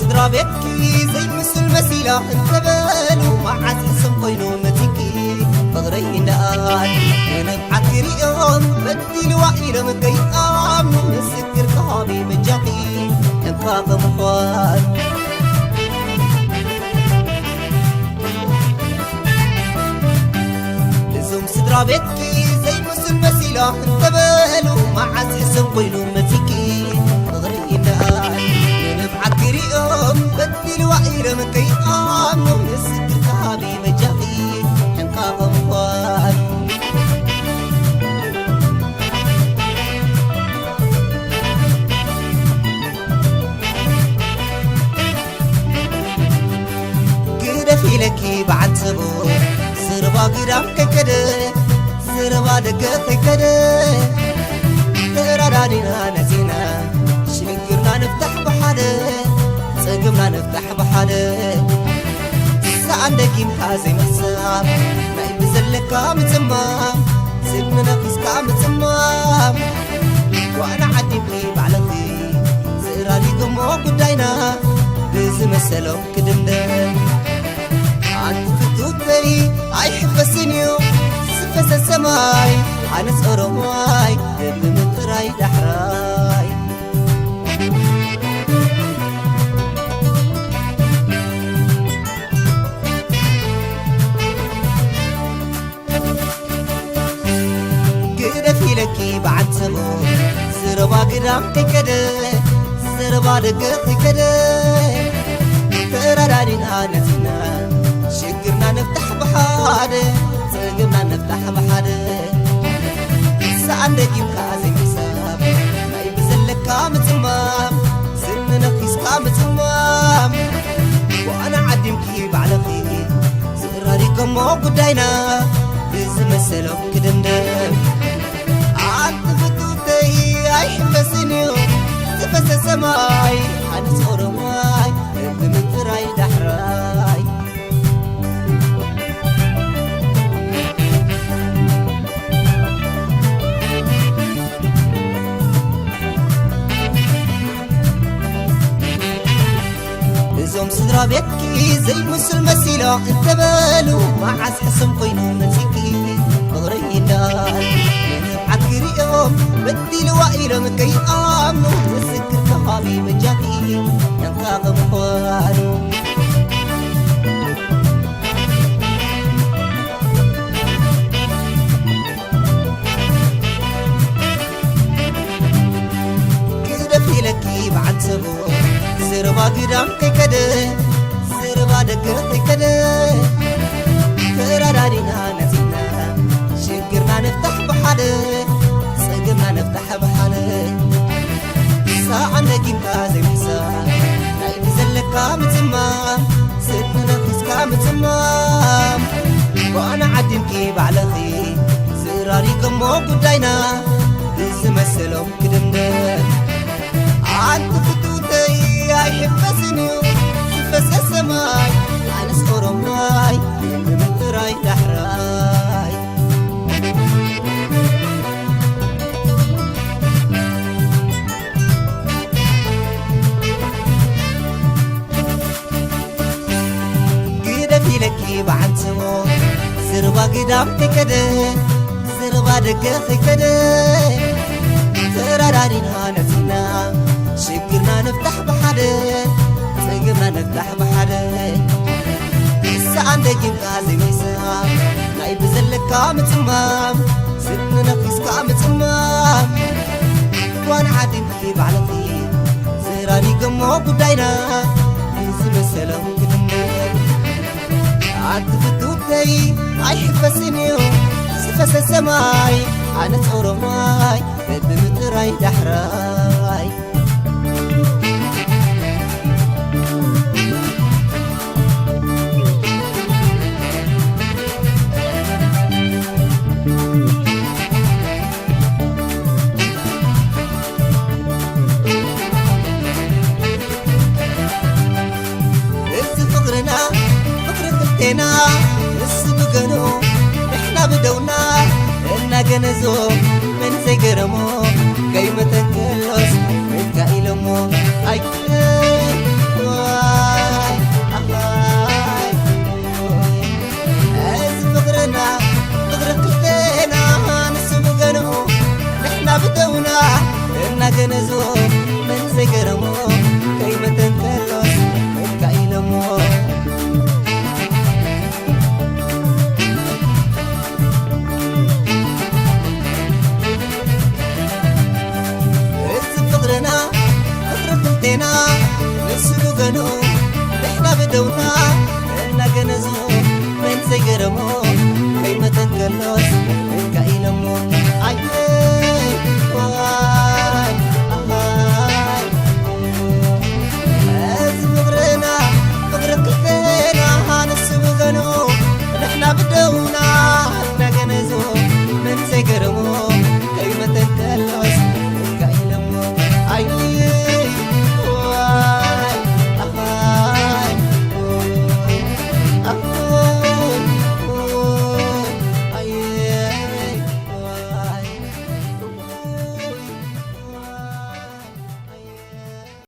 سدرا بيتكي زي مثل مسيلة انتبالو مع عزيزم قينو متكي فغري نقال ونبعت ريقهم بدي لوائل مكي آمنو نسكر كهابي مجاقي انفاق مخوان لزوم سدرا بيتكي زي مثل مسيلة انتبالو مع عزيزم قينو متكي فغري نقال بدي الوائل مكي آمنو نسكر كهابي مجاقي انقاق مخوان قد في لكي بعد سبو سربا قدام ككده سربا دقق كده ترادانينا نزينا شنقرنا نفتح بحده سقمنا نفتح بحده سعندك يمحازي مسام ناي بزلك متمام سبنا قيسك متمام وانا عدي بقيب على خي زرالي قمو قداينا بزي مسلو كدمدم عند فتوتري عاي حفسنيو سفس السماي عانس أرماي دل مطراي دحراي لكي بعد سمو سربا قدام كده سربا دقق كده ترادانينا نزينا شقرنا نفتح بحاده سقمنا نفتح بحاده سعندك يمكازي مساب ناي بزلك متمام سننا قيسك متمام وانا عدي مكيب على خير زراري كمو قداينا بزي مسلو كدمدم حبسنيو تفس السماي عن صور ماي بمتراي دحراي زوم سدرا بيتكي زي مثل مسيلة انتبالو مع عز حسم قينو متكي بغري النار بدي لوائل مكي آمنو وسكر كهابي مجاقي ينقاق مخوانو كده في لكي بعد سبو سربا قدام كده سربا دقق كده ترادانينا نزينا شقرنا نفتح بحده سقمنا نفتح بحاله ساعة نجيب كازي مسا ناي بزلك متمام سننا خسكا متمام وانا عدي مكيب على خي زراري كمو قداينا بزي مسلوم كدمدم عاد فتوتي يا حفسنيو سفس السماي انا سكورو ماي بمتراي دحراي لكي بعد سمو سربا قدام كده سربا دقق كده ترادانينا نزينا شقرنا نفتح بحده سقمنا نفتح بحده سعندك يمكازي مسام ناي بزلك متمام سننا قيسك متمام وانا عادي مكيب على خير زراني قمو قداينا بزي مسلم كدمدم عاد فتوتي عاي حفسنيو سفس السماي عن صور ماي بمتراي دحراي كلتنا نسبقنو نحنا بدونا إنا جنزو من زجرمو قيمة كلوس من كايلمو أي فقرنا فقر كلتنا نسبقنو نحنا بدونا إنا جنزو من زجرمو قيمة كلوس من كايلمو نسلوغنو إحنا بدونا إنا جنزو من سيجرمو قيمة كلوس